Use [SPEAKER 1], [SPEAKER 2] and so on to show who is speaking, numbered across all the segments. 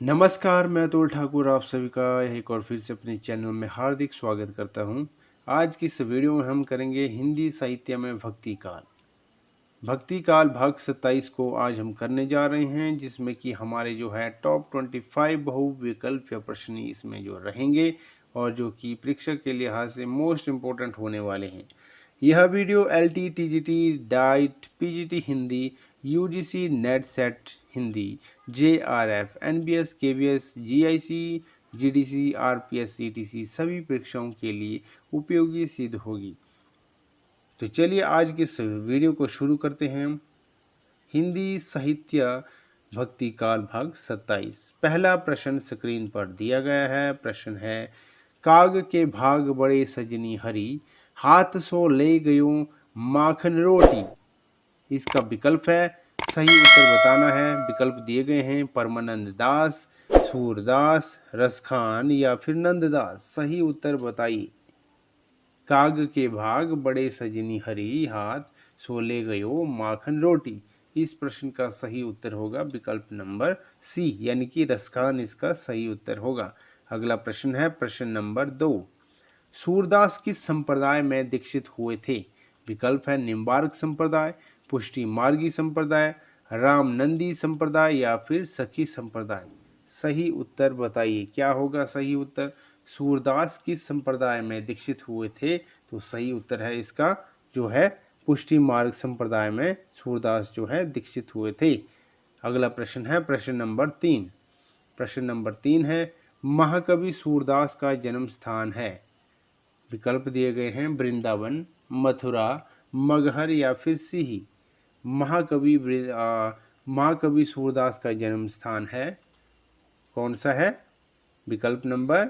[SPEAKER 1] नमस्कार, मैं अतुल ठाकुर आप सभी का एक और फिर से अपने चैनल में हार्दिक स्वागत करता हूं। आज की इस वीडियो में हम करेंगे हिंदी साहित्य में भक्ति काल। भक्ति काल भाग 27 को आज हम करने जा रहे हैं, जिसमें कि हमारे जो है टॉप 25 बहुविकल्पीय प्रश्न इसमें जो रहेंगे और जो कि परीक्षा के लिहाज से मोस्ट इम्पोर्टेंट होने वाले हैं। यह video LT, TGT, diet, PGT Hindi, UGC, net set Hindi, JRF, NBS, KVS, GIC, GDC, RPS, CTC सभी परीक्षाओं के लिए उपयोगी सिद्ध होगी। तो चलिए आज के इस वीडियो को शुरू करते हैं। हिंदी साहित्य भक्ति काल भाग 27। पहला प्रश्न स्क्रीन पर दिया गया है। प्रश्न है, काग के भाग बड़े सजनी हरी, हाथ सो ले गयो माखन रोटी। इसका विकल्प है, सही उत्तर बताना है। विकल्प दिए गए हैं परमानंद दास, सूरदास, रसखान या फिर नंददास। सही उत्तर बताइए। काग के भाग बड़े सजनी हरी, हाथ सो ले गयो माखन रोटी। इस प्रश्न का सही उत्तर होगा विकल्प नंबर सी, यानी कि रसखान इसका सही उत्तर होगा। अगला प्रश्न है प्रश्न नंबर 2। सूरदास किस संप्रदाय में दीक्षित हुए थे? विकल्प है निम्बार्क संप्रदाय, पुष्टि मार्गी संप्रदाय, रामनंदी संप्रदाय या फिर सखी संप्रदाय। सही उत्तर बताइए, क्या होगा सही उत्तर? सूरदास किस संप्रदाय में दीक्षित हुए थे? तो सही उत्तर है इसका जो है पुष्टि मार्ग संप्रदाय में सूरदास जो है दीक्षित हुए थे। अगला प्रश्न है प्रश्न नंबर 3। प्रश्न नंबर 3 है, महाकवि सूरदास का जन्म स्थान है। विकल्प दिए गए हैं वृंदावन, मथुरा, मगहर या फिर सिही। महाकवि सूरदास का जन्म स्थान है कौन सा है? विकल्प नंबर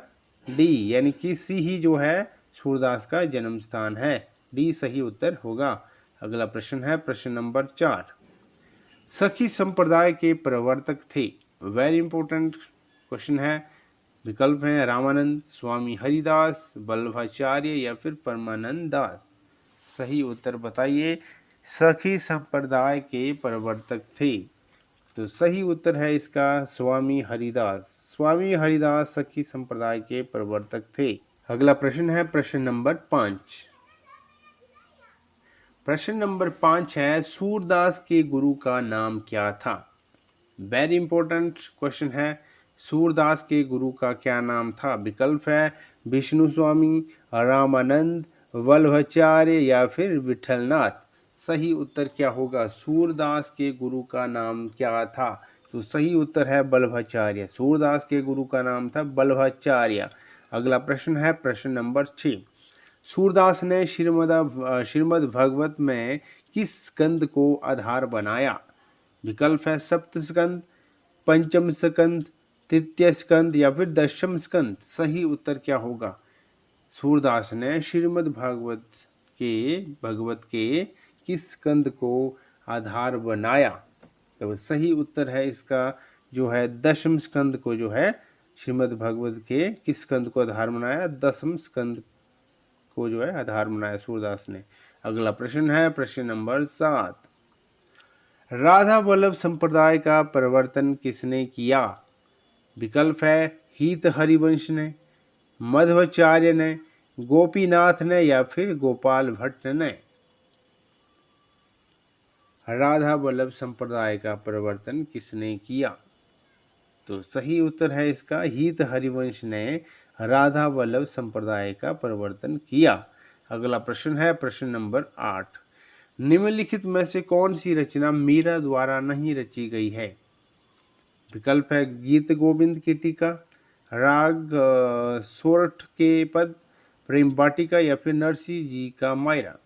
[SPEAKER 1] डी, यानी कि सिही जो है सूरदास का जन्म स्थान है। डी सही उत्तर होगा। अगला प्रश्न है प्रश्न नंबर 4। सखी संप्रदाय के प्रवर्तक थे। वेरी इंपॉर्टेंट क्वेश्चन है। विकल्प हैं रामानंद, स्वामी हरिदास, वल्लभाचार्य या फिर परमानंद दास। सही उत्तर बताइए। सखी संप्रदाय के प्रवर्तक थे। तो सही उत्तर है इसका स्वामी हरिदास। स्वामी हरिदास सखी संप्रदाय के प्रवर्तक थे। अगला प्रश्न है प्रश्न नंबर 5। प्रश्न नंबर 5 है, सूरदास के गुरु का नाम क्या था? वेरी इंपॉर्टेंट क्वेश्चन है। सूरदास के गुरु का क्या नाम था? विकल्प है विष्णु स्वामी, रामानंद, वल्लभाचार्य या फिर विठलनाथ। सही उत्तर क्या होगा? सूरदास के गुरु का नाम क्या था? तो सही उत्तर है वल्लभाचार्य। सूरदास के गुरु का नाम था वल्लभाचार्य। अगला प्रश्न है प्रश्न नंबर 6। सूरदास ने श्रीमद् भागवत में किस स्कंद को आधार बनाया? विकल्प है सप्त स्कंद, पंचम स्कंद, तृतीय स्कंद या फिर दशम स्कंद। सही उत्तर क्या होगा? सूरदास ने श्रीमद् भगवत के किस स्कंद को आधार बनाया? तो सही उत्तर है इसका जो है दशम स्कंद को जो है श्रीमद् भगवत के किस स्कंद को आधार बनाया? दशम स्कंद को जो है आधार बनाया सूरदास ने। अगला प्रश्न है प्रश्न नंबर 7। राधा वल्लभ संप्रदाय का प्रवर्तन किसने किया? विकल्प है हीत हरिवंश ने, मध्वाचार्य ने, गोपीनाथ ने या फिर गोपाल भट्ट ने। राधा वल्लभ संप्रदाय का प्रवर्तन किसने किया? तो सही उत्तर है इसका हीत हरिवंश ने राधा वल्लभ संप्रदाय का प्रवर्तन किया। अगला प्रश्न है प्रश्न नंबर 8। निम्नलिखित में से कौन सी रचना मीरा द्वारा नहीं रची गई है? विकल्प है गीत गोविंद की टीका, राग सोरठ के पद, प्रेम वाटिका या फिर नरसिंह जी का मायरा।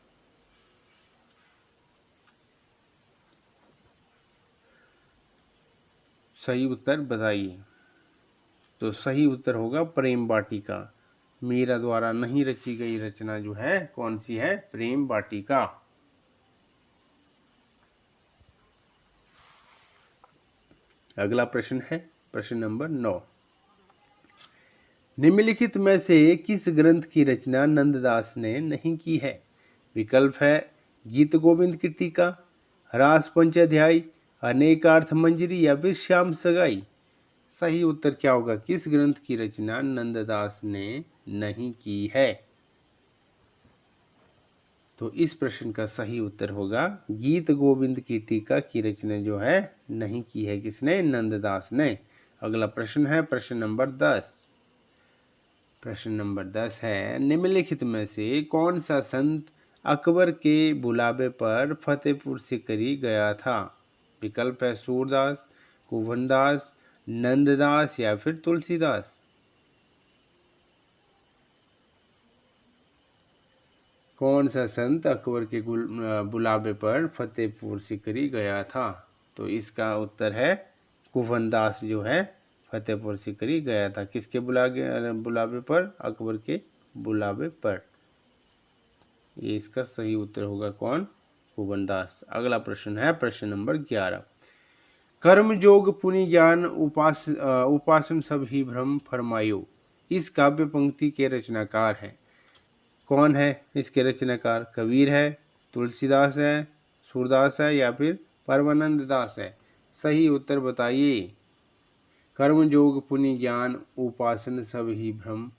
[SPEAKER 1] सही उत्तर बताइए। तो सही उत्तर होगा प्रेम वाटिका। मीरा द्वारा नहीं रची गई रचना जो है कौन सी है? प्रेम वाटिका। अगला प्रश्न है प्रश्न नंबर 9। निम्नलिखित में से किस ग्रंथ की रचना नंददास ने नहीं की है? विकल्प है गीत गोविंद की टीका, रास पंचाध्यायी, अनेकार्थ मंजरी या फिर श्याम सगाई। सही उत्तर क्या होगा? किस ग्रंथ की रचना नंददास ने नहीं की है? तो इस प्रश्न का सही उत्तर होगा गीत गोविंद की टीका की रचना जो है नहीं की है। किसने? नंददास ने। अगला प्रश्न है प्रश्न नंबर 10। प्रश्न नंबर 10 है, निम्नलिखित में से कौन सा संत अकबर के बुलावे पर फतेहपुर सिकरी गया था? विकल्प है सूरदास, कुंभनदास, नंददास या फिर तुलसीदास। कौन सा संत अकबर के बुलावे पर फतेहपुर सिकरी गया था? तो इसका उत्तर है कुंभनदास जो है फतेहपुर सिकरी गया था। किसके बुलावे पर? अकबर के बुलावे पर। ये इसका सही उत्तर होगा कौन? कुंभनदास। अगला प्रश्न है प्रश्न नंबर 11। कर्म जोग पुनि ज्ञान उपासन सब ही भ्रम फरमायो, इस काव्य पंक्ति के रचनाकार हैं। कौन है इसके रचनाकार? कबीर है, तुलसीदास है, सूरदास है या फिर परमानंद दास है? सही उत्तर बताइए। कर्म जोग पुनि ज्ञान उपासन सब ही भ्रम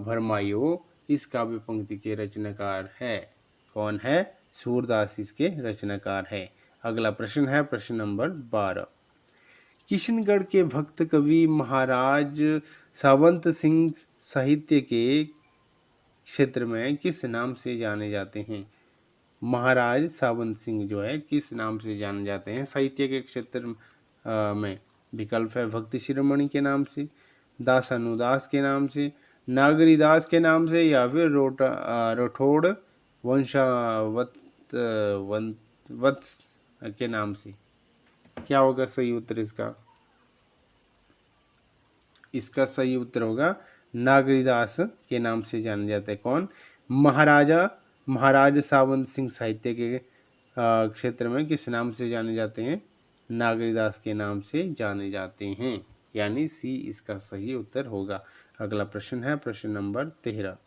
[SPEAKER 1] भरमायो, इस काव्य पंक्ति के रचनाकार है। कौन है? सूरदास इसके रचनाकार है। अगला प्रश्न है प्रश्न नंबर 12। किशनगढ़ के भक्त कवि महाराज सावंत सिंह साहित्य के क्षेत्र में किस नाम से जाने जाते हैं? महाराज सावंत सिंह जो है किस नाम से जाने जाते हैं साहित्य के क्षेत्र में? विकल्प है भक्ति शिरोमणि के नाम से, दासानुदास के नाम से, नागरीदास के नाम से या फिर राठौड़ वंश के नाम से। क्या होगा सही उत्तर इसका? इसका सही उत्तर होगा नागरीदास के नाम से जाने जाते हैं। कौन? महाराज सावंत सिंह साहित्य के क्षेत्र में किस नाम से जाने जाते हैं? नागरीदास के नाम से जाने जाते हैं, यानी सी इसका सही उत्तर होगा। अगला प्रश्न है प्रश्न नंबर 13।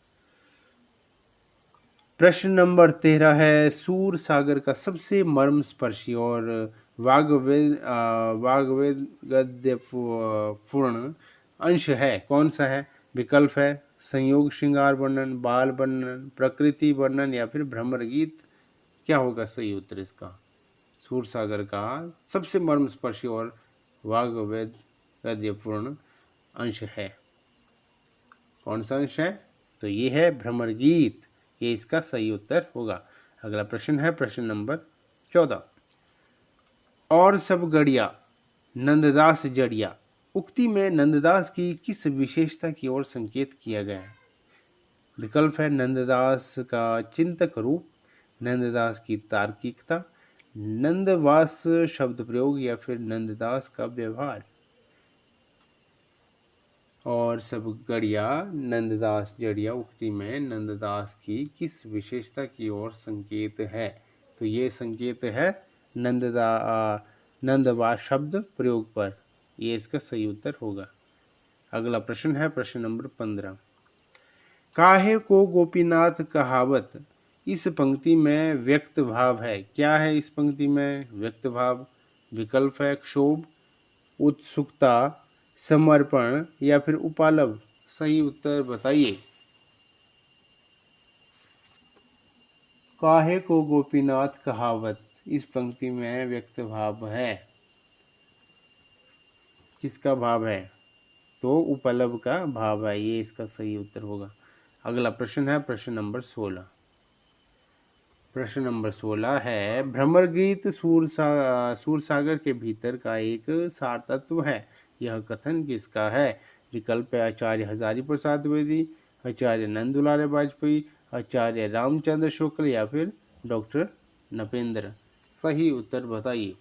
[SPEAKER 1] प्रश्न नंबर 13 है, सूर सागर का सबसे मर्मस्पर्शी और वाग्वेद गद्य पूर्ण अंश है कौन सा है? विकल्प है संयोग श्रृंगार वर्णन, बाल वर्णन, प्रकृति वर्णन या फिर भ्रमर गीत। क्या होगा सही उत्तर इसका? सूरसागर का सबसे मर्मस्पर्शी और वाग्वेद गद्यपूर्ण अंश है। कौन सा अंश है? तो ये है भ्रमर गीत। ये इसका सही उत्तर होगा। अगला प्रश्न है प्रश्न नंबर 14। और सब गढ़िया नंददास जड़िया, उक्ति में नंददास की किस विशेषता की ओर संकेत किया गया है? विकल्प है नंददास का चिंतक रूप, नंददास की तार्किकता, नंदवास शब्द प्रयोग या फिर नंददास का व्यवहार। और सब गढ़िया नंददास जड़िया, उक्ति में नंददास की किस विशेषता की ओर संकेत है? तो ये संकेत है नंदवास शब्द प्रयोग पर। ये इसका सही उत्तर होगा। अगला प्रश्न है प्रश्न नंबर 15। काहे को गोपीनाथ कहावत, इस पंक्ति में व्यक्त भाव है। क्या है इस पंक्ति में व्यक्त भाव? विकल्प है क्षोभ, उत्सुकता, समर्पण या फिर उपालभ। सही उत्तर बताइए। काहे को गोपीनाथ कहावत, इस पंक्ति में व्यक्त भाव है। किसका भाव है? तो उपलब्ध का भाव है। ये इसका सही उत्तर होगा। अगला प्रश्न है प्रश्न नंबर 16। प्रश्न नंबर 16 है, भ्रमर गीत सूरसागर के भीतर का एक सार तत्व है। यह कथन किसका है? विकल्प है आचार्य हजारी प्रसाद द्विवेदी, आचार्य नंद दुलारे वाजपेयी, आचार्य रामचंद्र शुक्ल या फिर डॉक्टर नपेंद्र। सही उत्तर बताइए।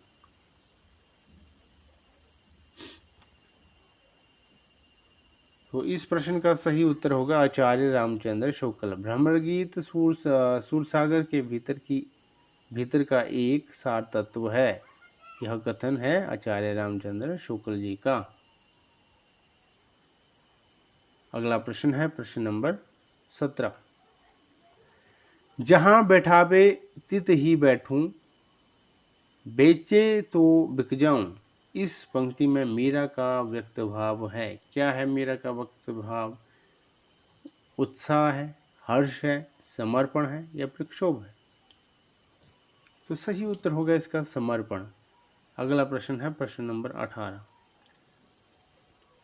[SPEAKER 1] तो इस प्रश्न का सही उत्तर होगा आचार्य रामचंद्र शुक्ल। भ्रमर गीत सूरसागर के भीतर का एक सार तत्व है। यह कथन है आचार्य रामचंद्र शुक्ल जी का। अगला प्रश्न है प्रश्न नंबर 17। जहां बैठावे तित ही बैठूं, बेचे तो बिक जाऊं, इस पंक्ति में मीरा का व्यक्त भाव है। क्या है मीरा का व्यक्त भाव? उत्साह है, हर्ष है, समर्पण है या प्रक्षोभ है? तो सही उत्तर होगा इसका समर्पण। अगला प्रश्न है प्रश्न नंबर 18।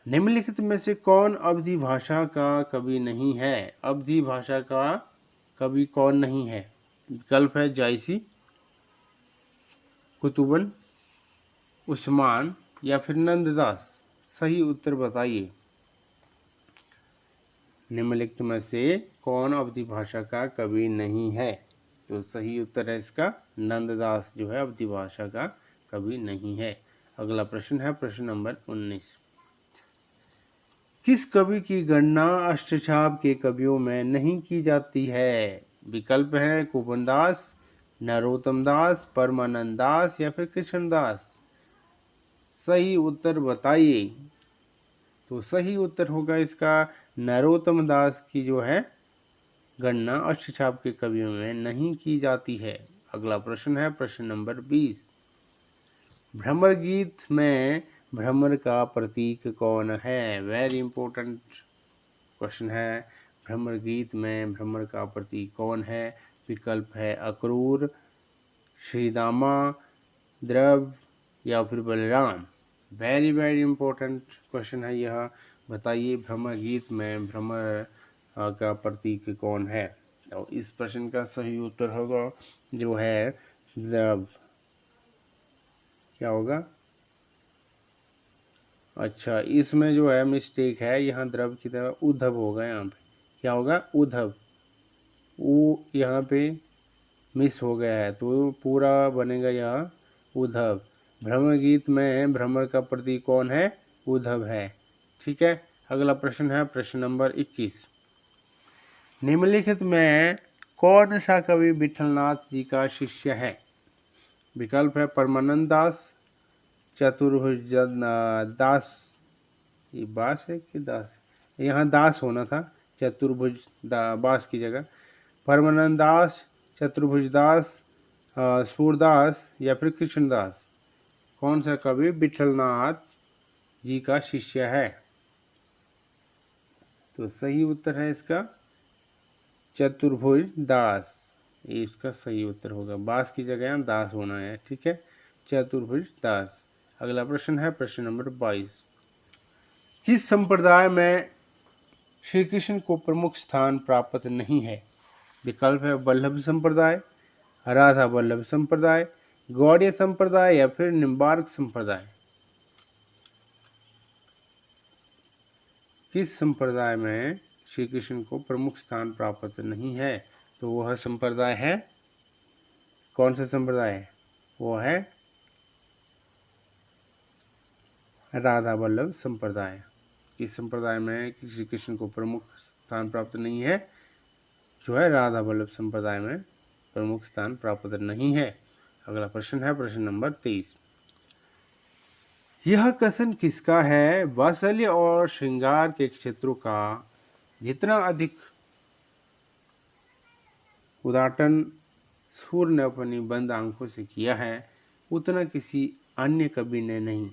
[SPEAKER 1] निम्नलिखित में से कौन अवधी भाषा का कवि नहीं है? अवधी भाषा का कवि कौन नहीं है? विकल्प है जायसी, कुतुबन, उस्मान या फिर नंददास। सही उत्तर बताइए। निम्नलिखित में से कौन अवधी भाषा का कवि नहीं है? तो सही उत्तर है इसका नंददास जो है अवधी भाषा का कवि नहीं है। अगला प्रश्न है प्रश्न नंबर 19। किस कवि की गणना अष्टछाप के कवियों में नहीं की जाती है? विकल्प है कुपनदास, नरोत्तम दास, परमानंद दास या फिर कृष्णदास। सही उत्तर बताइए। तो सही उत्तर होगा इसका नरोत्तम दास की जो है गणना अष्टछाप के कवियों में नहीं की जाती है। अगला प्रश्न है प्रश्न नंबर 20। भ्रमर गीत में भ्रमर का प्रतीक कौन है? वेरी इंपॉर्टेंट क्वेश्चन है। भ्रमर गीत में भ्रमर का प्रतीक कौन है? विकल्प है अक्रूर, श्रीदामा, द्रव या फिर Balram. Very very important question है यह। बताइए भ्रमर गीत में भ्रमर का प्रतीक कौन है? और इस प्रश्न का सही उत्तर होगा जो है द्रव। क्या होगा? अच्छा, इसमें जो है मिस्टेक है, यहाँ द्रव की तरह उद्धव होगा। यहाँ पे क्या होगा? उद्धव। वो यहाँ पे मिस हो गया है तो पूरा बनेगा यहाँ उद्धव। भ्रमर गीत में भ्रमर का प्रतीक कौन है? उद्धव है। ठीक है। अगला प्रश्न है प्रश्न नंबर 21। निम्नलिखित में कौन सा कवि विठलनाथ जी का शिष्य है? विकल्प है परमानंद दास, चतुर्भुज दास, ये बास है कि दास? यहाँ दास होना था, चतुर्भुज बास की जगह। परमानंद दास, चतुर्भुज दास, सूरदास या फिर कृष्णदास। कौन सा कवि विठलनाथ जी का शिष्य है? तो सही उत्तर है इसका चतुर्भुज दास। ये इसका सही उत्तर होगा। बास की जगह यहाँ दास होना है। ठीक है, चतुर्भुज दास। अगला प्रश्न है प्रश्न नंबर 22। किस संप्रदाय में श्री कृष्ण को प्रमुख स्थान प्राप्त नहीं है? विकल्प है वल्लभ संप्रदाय, राधा वल्लभ संप्रदाय, गौड़ीय संप्रदाय या फिर निम्बार्क संप्रदाय। किस संप्रदाय में श्री कृष्ण को प्रमुख स्थान प्राप्त नहीं है? तो वह संप्रदाय है, कौन सा संप्रदाय है? वो है राधा वल्लभ संप्रदाय। इस संप्रदाय में श्री कृष्ण को प्रमुख स्थान प्राप्त नहीं है, जो है राधा वल्लभ संप्रदाय में प्रमुख स्थान प्राप्त नहीं है। अगला प्रश्न है प्रश्न नंबर 23। यह कथन किसका है? वात्सल्य और श्रृंगार के क्षेत्रों का जितना अधिक उद्घाटन सूर्य ने अपनी बंद आंखों से किया है, उतना किसी अन्य कवि ने नहीं।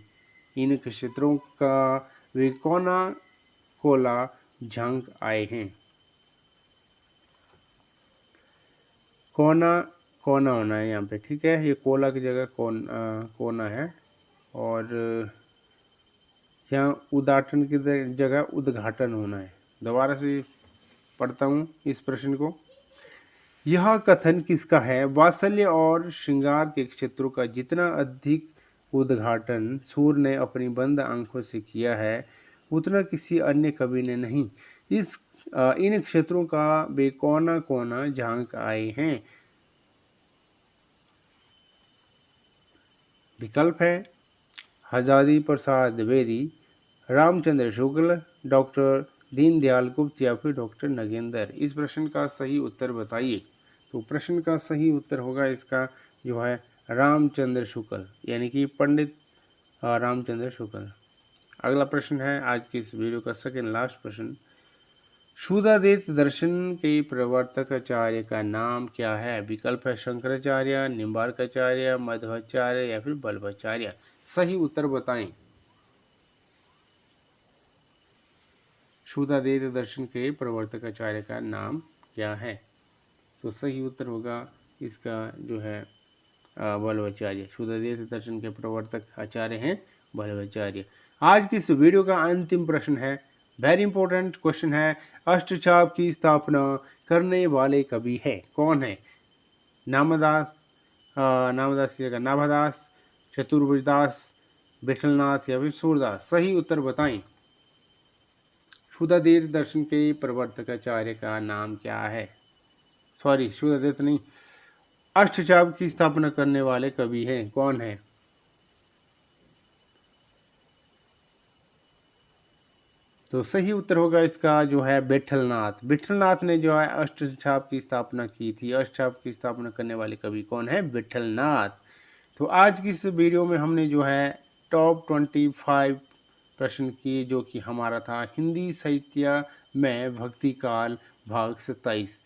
[SPEAKER 1] इन क्षेत्रों का वे कोना कोला झांक आए हैं। कोना कोना होना है यहाँ पे। ठीक है, ये कोला की जगह कोना है। और यहाँ उद्घाटन की जगह उद्घाटन होना है। दोबारा से पढ़ता हूँ इस प्रश्न को। यह कथन किसका है? वात्सल्य और श्रृंगार के क्षेत्रों का जितना अधिक उद्घाटन सूर्य ने अपनी बंद आंखों से किया है, उतना किसी अन्य कवि ने नहीं। इन क्षेत्रों का वे कोना कोना झांक आए हैं। विकल्प है हजारी प्रसाद द्विवेदी, रामचंद्र शुक्ल, डॉक्टर दीनदयाल गुप्त या फिर डॉक्टर नगेंद्र। इस प्रश्न का सही उत्तर बताइए। तो प्रश्न का सही उत्तर होगा इसका जो है रामचंद्र शुक्ल, यानी कि पंडित रामचंद्र शुक्ल। अगला प्रश्न है आज की इस वीडियो का सेकंड लास्ट प्रश्न। शुद्धाद्वैत दर्शन के प्रवर्तक आचार्य का नाम क्या है? विकल्प है शंकराचार्य, निम्बार्काचार्य, मध्वाचार्य या फिर बल्लभाचार्य। सही उत्तर बताएं। शुद्धादेव दर्शन के प्रवर्तक आचार्य का नाम क्या है? तो सही उत्तर होगा इसका जो है बल्लवाचार्य। शुद्धादेव दर्शन के प्रवर्तक आचार्य हैं बल्लवाचार्य। आज की इस वीडियो का अंतिम प्रश्न है, वेरी इंपॉर्टेंट क्वेश्चन है। अष्टचाप की स्थापना करने वाले कवि है, कौन है? नामदास, नामदास की जगह नाभादास, चतुर्भुजदास, विठलनाथ या फिर सूरदास? सही उत्तर बताएं। शुद्धादेव दर्शन के प्रवर्तक आचार्य का नाम क्या है? सॉरी, शुद्धादेव नहीं, अष्टचाप की स्थापना करने वाले कवि हैं, कौन है? तो सही उत्तर होगा इसका जो है विठलनाथ। विठलनाथ ने जो है अष्टचाप की स्थापना की थी। अष्टचाप की स्थापना करने वाले कवि कौन है? विठलनाथ। तो आज की इस वीडियो में हमने जो है टॉप 25 प्रश्न किए, जो कि हमारा था हिंदी साहित्य में भक्ति काल भाग 27।